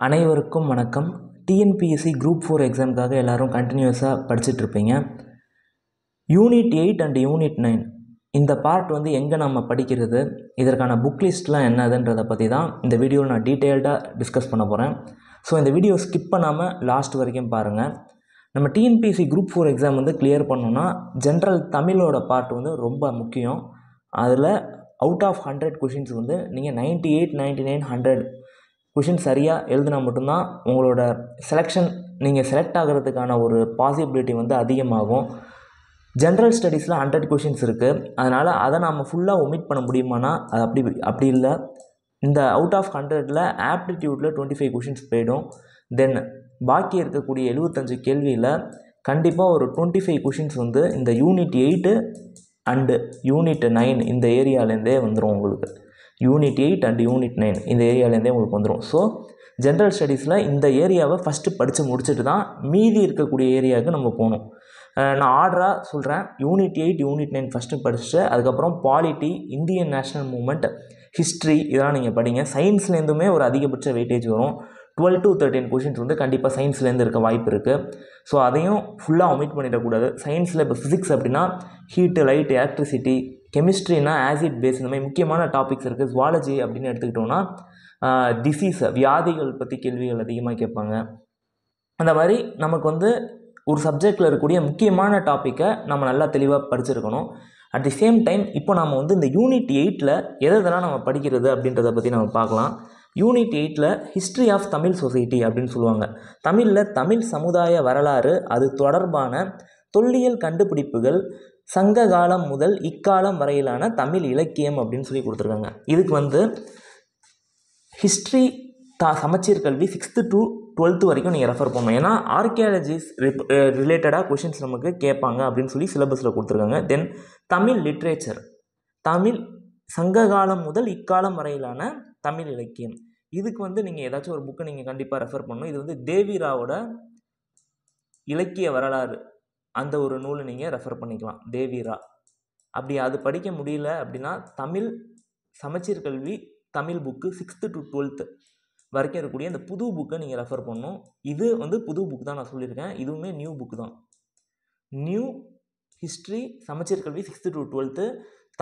அனைவருக்கும் வணக்கம். TNPSC group 4 எக்ஸாமுக்காக எல்லோரும் கண்டினியூஸாக படிச்சுட்ருப்பீங்க. யூனிட் 8 அண்ட் யூனிட் 9 இந்த பார்ட் எங்கே நம்ம படிக்கிறது, இதற்கான புக் லிஸ்ட்லாம் என்னதுன்றதை பற்றி தான் இந்த வீடியோவில் நான் டீட்டெயில்டாக டிஸ்கஸ் பண்ண போகிறேன். ஸோ இந்த வீடியோ ஸ்கிப் பண்ணாமல் லாஸ்ட் வரைக்கும் பாருங்கள். நம்ம டிஎன்பிஎஸ்சி குரூப் 4 எக்ஸாம் கிளியர் பண்ணோன்னா ஜென்ரல் தமிழோட பார்ட் ரொம்ப முக்கியம். அதில் அவுட் ஆஃப் 100 கொஷின்ஸ் நீங்கள் 98, 99, 100 கொஷின் சரியாக எழுதினா மட்டும்தான் உங்களோட செலெக்ஷன், நீங்கள் செலக்ட் ஆகிறதுக்கான ஒரு பாசிபிலிட்டி அதிகமாகும். ஜென்ரல் ஸ்டடீஸில் 100 கொஷின்ஸ் இருக்குது. அதனால் அதை நம்ம ஃபுல்லாக ஒமிட் பண்ண முடியுமானா அது அப்படி இல்லை. இந்த அவுட் ஆஃப் 100ல் ஆப்டிடியூட்டில் 25 கொஷின்ஸ் போயிடும். தென் பாக்கி இருக்கக்கூடிய 75 கேள்வியில் கண்டிப்பாக ஒரு 25 கொஷின்ஸ் இந்த யூனிட் 8 அண்டு யூனிட் 9 இந்த ஏரியாலேருந்தே வந்துடும். உங்களுக்கு யூனிட் 8 அண்ட் யூனிட் 9 இந்த ஏரியாலேருந்தே உங்களுக்கு வந்துடும். ஸோ ஜென்ரல் ஸ்டடீஸில் இந்த ஏரியாவை ஃபஸ்ட்டு படித்து முடிச்சுட்டு தான் மீதி இருக்கக்கூடிய ஏரியாவுக்கு நம்ம போகணும். நான் ஆர்டராக சொல்கிறேன். யூனிட் 8, யூனிட் 9 ஃபஸ்ட்டு படிச்சுட்டு அதுக்கப்புறம் polity, Indian national moment, history இதெல்லாம் நீங்கள் படிங்க. சயின்ஸ்லேருந்துமே ஒரு அதிகபட்ச வெயிட்டேஜ் வரும். 12 to 13 கொஷின்ஸ் கண்டிப்பாக சயின்ஸ்லேருந்து இருக்க வாய்ப்பு இருக்குது. ஸோ அதையும் ஃபுல்லாக ஒமிட் பண்ணிடக்கூடாது. சயின்ஸில் இப்போ ஃபிசிக்ஸ் அப்படின்னா ஹீட்டு, லைட், எலக்ட்ரிசிட்டி, கெமிஸ்ட்ரினா ஆசிட் பேஸ், இந்த மாதிரி முக்கியமான டாபிக்ஸ் இருக்குது. ஜுவாலஜி அப்படின்னு எடுத்துக்கிட்டோன்னா டிசீஸ், வியாதிகள் பற்றி கேள்விகள் அதிகமாக கேட்பாங்க. அந்த மாதிரி நமக்கு ஒரு சப்ஜெக்டில் இருக்கக்கூடிய முக்கியமான டாப்பிக்கை நம்ம நல்லா தெளிவாக படிச்சிருக்கணும். அட் தி சேம் டைம் இப்போ நம்ம இந்த யூனிட் 8ல் எதெல்லாம் நம்ம படிக்கிறது அப்படின்றத பற்றி நம்ம பார்க்கலாம். யூனிட் 8ல் ஹிஸ்ட்ரி ஆஃப் தமிழ் சொசைட்டி அப்படின்னு சொல்லுவாங்க. தமிழில் தமிழ் சமுதாய வரலாறு, அது தொடர்பான தொல்லியல் கண்டுபிடிப்புகள், சங்க காலம் முதல் இக்காலம் வரையிலான தமிழ் இலக்கியம் அப்படின்னு சொல்லி கொடுத்துருக்காங்க. இதுக்கு ஹிஸ்ட்ரி சமச்சீர் கல்வி 6th to 12th வரைக்கும் நீங்கள் ரெஃபர் பண்ணணும். ஏன்னா ஆர்கியாலஜிஸ் ரிலேட்டடாக கொஷின்ஸ் நமக்கு கேட்பாங்க அப்படின்னு சொல்லி சிலபஸில் கொடுத்துருக்காங்க. தென் தமிழ் லிட்ரேச்சர், தமிழ் சங்க காலம் முதல் இக்காலம் வரையிலான தமிழ் இலக்கியம். இதுக்கு நீங்கள் ஏதாச்சும் ஒரு புக்கை நீங்கள் கண்டிப்பாக ரெஃபர் பண்ணணும். இது தேவிராவோட இலக்கிய வரலாறு, அந்த ஒரு நூலை நீங்கள் ரெஃபர் பண்ணிக்கலாம். தேவிரா. அப்படி அது படிக்க முடியல அப்படின்னா தமிழ் சமச்சீர் கல்வி Tamil book 6th to 12th வரைக்கும் இருக்கக்கூடிய அந்த புது புக்கை நீங்கள் ரெஃபர் பண்ணணும். இது புது புக் தான் நான் சொல்லியிருக்கேன். இதுவுமே நியூ புக்கு தான். நியூ ஹிஸ்ட்ரி சமச்சீர் கல்வி 6th to 12th,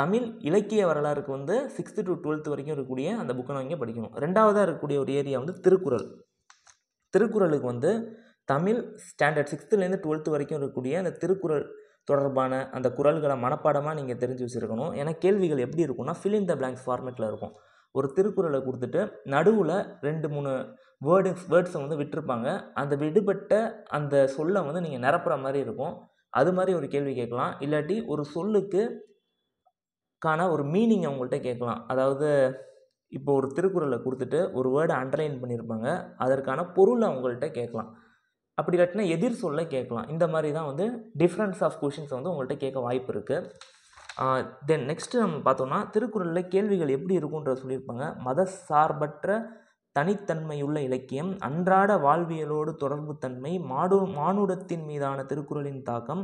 தமிழ் இலக்கிய வரலாறுக்கு 6th to 12th வரைக்கும் இருக்கக்கூடிய அந்த புக்கை நீங்கள் படிக்கணும். ரெண்டாவதாக இருக்கக்கூடிய ஒரு ஏரியா திருக்குறள். திருக்குறளுக்கு தமிழ் ஸ்டாண்டர்ட் 6thலேருந்து 12th வரைக்கும் இருக்கக்கூடிய அந்த திருக்குறள் தொடர்பான அந்த குறள்களை மனப்பாடமாக நீங்கள் தெரிஞ்சு வச்சுருக்கணும். ஏன்னா கேள்விகள் எப்படி இருக்கும்னா ஃபில் இன் த பிளாங்க்ஸ் ஃபார்மேட்டில் இருக்கும். ஒரு திருக்குறளை கொடுத்துட்டு நடுவில் 2-3 வேர்ட்ஸை விட்டுருப்பாங்க. அந்த விடுபட்ட அந்த சொல்லை நீங்கள் நிரப்புற மாதிரி இருக்கும். அது மாதிரி ஒரு கேள்வி கேட்கலாம். இல்லாட்டி ஒரு சொல்லுக்கான ஒரு மீனிங் அவங்கள்ட்ட கேட்கலாம். அதாவது இப்போ ஒரு திருக்குறளை கொடுத்துட்டு ஒரு வேர்டை அண்டர்லைன் பண்ணியிருப்பாங்க, அதற்கான பொருளை அவங்கள்ட்ட கேட்கலாம். அப்படி இல்லாட்டினா எதிர் சொல்ல கேட்கலாம். இந்த மாதிரி தான் டிஃப்ரென்ஸ் ஆஃப் கொஷின்ஸ் உங்கள்கிட்ட கேட்க வாய்ப்பு இருக்குது. தென் நெக்ஸ்ட்டு நம்ம பார்த்தோம்னா திருக்குறளில் கேள்விகள் எப்படி இருக்குன்றத சொல்லியிருப்பாங்க. மத சார்பற்ற தனித்தன்மையுள்ள இலக்கியம், அன்றாட வாழ்வியலோடு தொடர்பு தன்மை, மானுடத்தின் மீதான திருக்குறளின் தாக்கம்,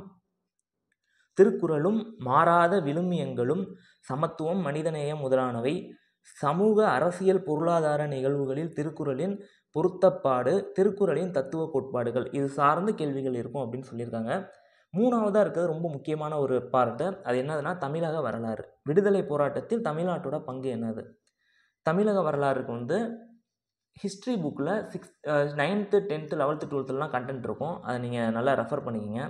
திருக்குறளும் மாறாத விழுமியங்களும், சமத்துவம், மனிதநேயம் முதலானவை, சமூக அரசியல் பொருளாதார நிகழ்வுகளில் திருக்குறளின் பொருத்தப்பாடு, திருக்குறளின் தத்துவ கோட்பாடுகள், இது சார்ந்த கேள்விகள் இருக்கும் அப்படின்னு சொல்லியிருக்காங்க. மூணாவதாக இருக்கிறது ரொம்ப முக்கியமான ஒரு பார்ட்டு. அது என்னதுன்னா தமிழக வரலாறு. விடுதலை போராட்டத்தில் தமிழ்நாட்டோட பங்கு என்னது? தமிழக வரலாறுக்கு ஹிஸ்ட்ரி புக்கில் 9th, 10th, 11th, 12thலாம் கண்டென்ட் இருக்கும். அதை நீங்கள் நல்லா ரெஃபர் பண்ணிக்கிங்க.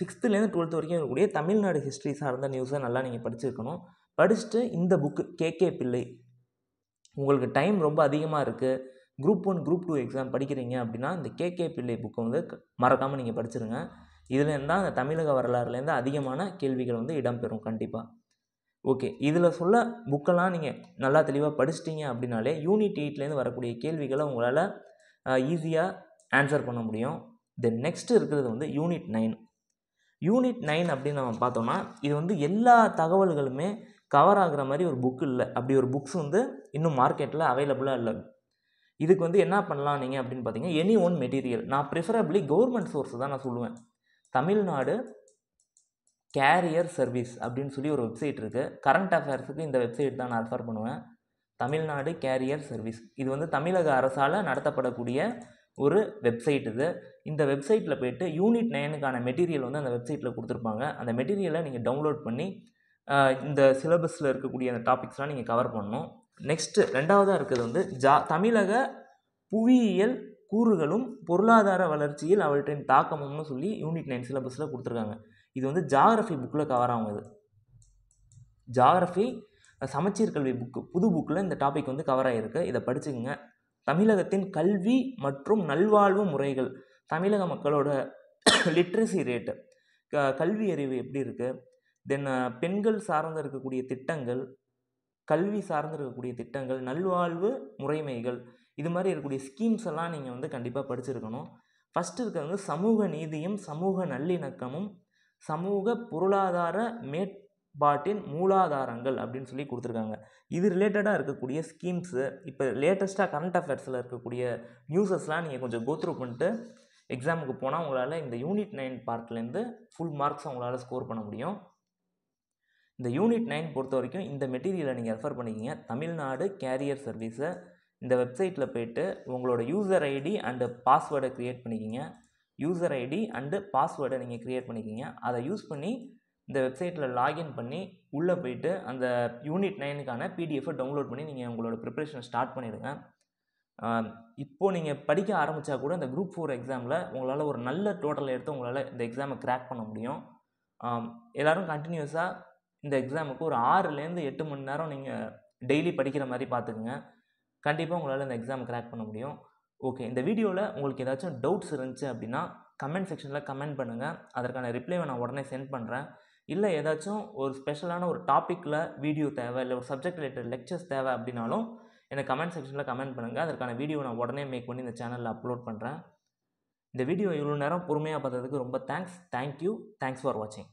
6thலேருந்து 12th வரைக்கும் இருக்கக்கூடிய தமிழ்நாடு ஹிஸ்ட்ரி சார்ந்த நியூஸை நல்லா நீங்கள் படிச்சிருக்கணும். படிச்சுட்டு இந்த புக்கு கேகே பிள்ளை, உங்களுக்கு டைம் ரொம்ப அதிகமாக இருக்குது, குரூப் 1, குரூப் 2 எக்ஸாம் படிக்கிறீங்க அப்படின்னா இந்த கேகே பிள்ளை புக்கை மறக்காமல் நீங்கள் படிச்சிருங்க. இதுலேருந்து தான் அந்த தமிழக வரலாறுலேருந்து அதிகமான கேள்விகள் இடம்பெறும் கண்டிப்பாக. ஓகே, இதில் சொல்ல புக்கெல்லாம் நீங்கள் நல்லா தெளிவாக படிச்சிட்டிங்க அப்படின்னாலே யூனிட் 8லேருந்து வரக்கூடிய கேள்விகளை உங்களால் ஈஸியாக ஆன்சர் பண்ண முடியும். தென் நெக்ஸ்ட் இருக்கிறது யூனிட் 9. யூனிட் 9 அப்படின்னு நம்ம பார்த்தோம்னா இது எல்லா தகவல்களுமே கவர் ஆகுற மாதிரி ஒரு புக்கு இல்லை. அப்படி ஒரு புக்ஸ் இன்னும் மார்க்கெட்டில் அவைலபிளாக இல்லை. இதுக்கு என்ன பண்ணலாம் நீங்கள் அப்படின்னு பார்த்தீங்கன்னா எனி ஒன் மெட்டீரியல். நான் ப்ரிஃபரபிளி கவர்மெண்ட் சோர்ஸ் தான் நான் சொல்லுவேன். தமிழ்நாடு கேரியர் சர்வீஸ் அப்படின்னு சொல்லி ஒரு வெப்சைட் இருக்குது. கரண்ட் அஃபேர்ஸுக்கு இந்த வெப்சைட் தான் நான் ரெஃபர் பண்ணுவேன். Tamil Nadu career service. இது வந்து தமிழக அரசால் நடத்தப்படக்கூடிய ஒரு வெப்சைட் இது. இந்த வெப்சைட்டில் போய்ட்டு யூனிட் 9க்கான மெட்டீரியல் வந்து அந்த வெப்சைட்டில் கொடுத்துருப்பாங்க. அந்த மெட்டீரியலை நீங்கள் டவுன்லோட் பண்ணி இந்த சிலபஸில் இருக்கக்கூடிய அந்த டாபிக்ஸ்லாம் நீங்கள் கவர் பண்ணணும். நெக்ஸ்ட்டு 2வதாக இருக்கிறது வந்து தமிழக புவியியல் கூறுகளும் பொருளாதார வளர்ச்சியில் அவற்றின் தாக்கமும்னு சொல்லி யூனிட் 9 சிலபஸில் கொடுத்துருக்காங்க. இது வந்து ஜாகிரஃபி புக்கில் கவர் ஆகும். இது ஜாகிரஃபி சமச்சீர் கல்வி புக்கு, புது புக்கில் இந்த டாபிக் வந்து கவர் ஆகிருக்கு. இதை படிச்சுக்கோங்க. தமிழகத்தின் கல்வி மற்றும் நல்வாழ்வு முறைகள், தமிழக மக்களோட லிட்ரஸி ரேட்டு, கல்வி அறிவு எப்படி இருக்குது, தென் பெண்கள் சார்ந்து இருக்கக்கூடிய திட்டங்கள், கல்வி சார்ந்து இருக்கக்கூடிய திட்டங்கள், நல்வாழ்வு முறைமைகள், இது மாதிரி இருக்கக்கூடிய ஸ்கீம்ஸ் எல்லாம் நீங்கள் வந்து கண்டிப்பாக படிச்சிருக்கணும். ஃபஸ்ட்டு இருக்கிறது வந்து சமூக நீதியும் சமூக நல்லிணக்கமும் சமூக பொருளாதார மேம்பாட்டின் மூலாதாரங்கள் அப்படின்னு சொல்லி கொடுத்துருக்காங்க. இது ரிலேட்டடாக இருக்கக்கூடிய ஸ்கீம்ஸு, இப்போ லேட்டஸ்ட்டாக கரண்ட் அஃபேர்ஸில் இருக்கக்கூடிய நியூஸஸ்லாம் நீங்கள் கொஞ்சம் கோத்ரூ பண்ணிட்டு எக்ஸாமுக்கு போனால் உங்களால் இந்த யூனிட் 9 பார்ட்லேருந்து ஃபுல் மார்க்ஸ் உங்களால் ஸ்கோர் பண்ண முடியும். இந்த யூனிட் 9 பொறுத்த வரைக்கும் இந்த மெட்டீரியலை நீங்கள் ரெஃபர் பண்ணிக்கிங்க. தமிழ்நாடு கேரியர் சர்வீஸை இந்த வெப்சைட்டில் போய்ட்டு உங்களோட யூசர் ஐடி அண்டு பாஸ்வேர்டை க்ரியேட் பண்ணிக்கிங்க. யூசர் ஐடி அண்டு பாஸ்வேர்டை நீங்கள் க்ரியேட் பண்ணிக்கிங்க. அதை யூஸ் பண்ணி இந்த வெப்சைட்டில் லாகின் பண்ணி உள்ளே போய்ட்டு அந்த யூனிட் 9க்கான பிடிஎஃபை டவுன்லோட் பண்ணி நீங்கள் உங்களோட ப்ரிப்பரேஷனை ஸ்டார்ட் பண்ணிவிடுங்க. இப்போது நீங்கள் படிக்க ஆரம்பித்தா கூட இந்த குரூப் 4 எக்ஸாமில் உங்களால் ஒரு நல்ல டோட்டலை எடுத்து உங்களால் இந்த எக்ஸாமை கிராக் பண்ண முடியும். எல்லோரும் கண்டினியூஸாக இந்த எக்ஸாமுக்கு ஒரு 6லேருந்து 8 மணி நேரம் நீங்கள் டெய்லி படிக்கிற மாதிரி பார்த்துக்குங்க. கண்டிப்பாக உங்களால் இந்த எக்ஸாம் கிராக் பண்ண முடியும். ஓகே, இந்த வீடியோவில் உங்களுக்கு ஏதாச்சும் டவுட்ஸ் இருந்துச்சு அப்படின்னா கமெண்ட் செக்ஷனில் கமெண்ட் பண்ணுங்கள். அதற்கான ரிப்ளைவை நான் உடனே சென்ட் பண்ணுறேன். இல்லை ஏதாச்சும் ஒரு ஸ்பெஷலான ஒரு டாப்பிக்கில் வீடியோ தேவை, இல்லை ஒரு சப்ஜெக்ட் ரிலேட்டட் லெக்சர்ஸ் தேவை அப்படின்னாலும் எனக்கு கமெண்ட் செக்ஷனில் கமெண்ட் பண்ணுங்கள். அதற்கான வீடியோ நான் உடனே மேக் பண்ணி இந்த சேனலில் அப்லோட் பண்ணுறேன். இந்த வீடியோ இவ்வளோ நேரம் பொறுமையாக பார்த்ததுக்கு ரொம்ப தேங்க்ஸ். தேங்க்யூ. தேங்க்ஸ் ஃபார் வாட்சிங்.